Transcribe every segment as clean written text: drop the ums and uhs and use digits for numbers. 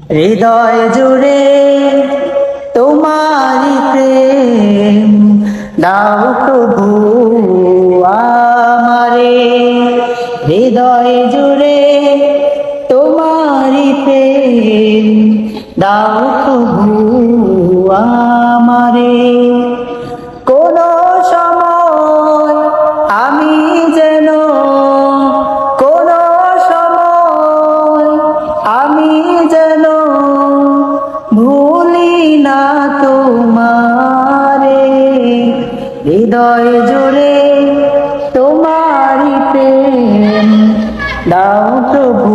হৃদয় জুড়ে তোমারি প্রেম দাও প্রভু আমারে। হৃদয় জুড়ে তোমারি প্রেম দাও প্রভু আমারে। কোন সময় আমি যেন কোন সময় আমি যেন ভুলি না তোমারে। হৃদয় জুড়ে তোমারি প্রেম দাও প্রভু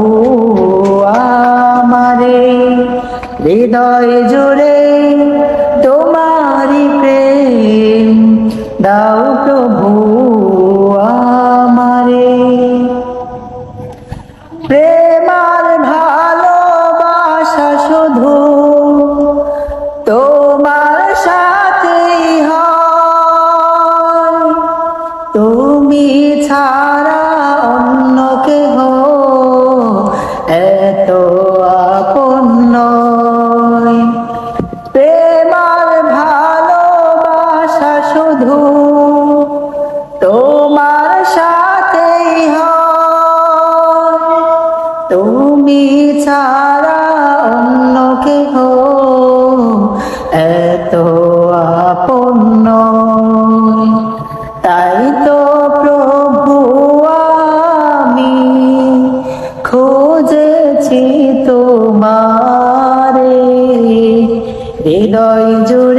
আমারে। হৃদয় জুড়ে তোমারি প্রেম দাও প্রভু আমারে। প্রেমার ভালোবাসা শুধু তোমার সাথেই হয়, তুমি ছাড়া অন্য কেহ এত আপন নয়। প্রেমার ভালোবাসা শুধু তোমার সাথেই হয়, তুমি ছাড়া অন্য কেহ এত আপন নয়। তাই তো প্রভু আমি খুঁজেছি তোমারে। হৃদয় জুড়ে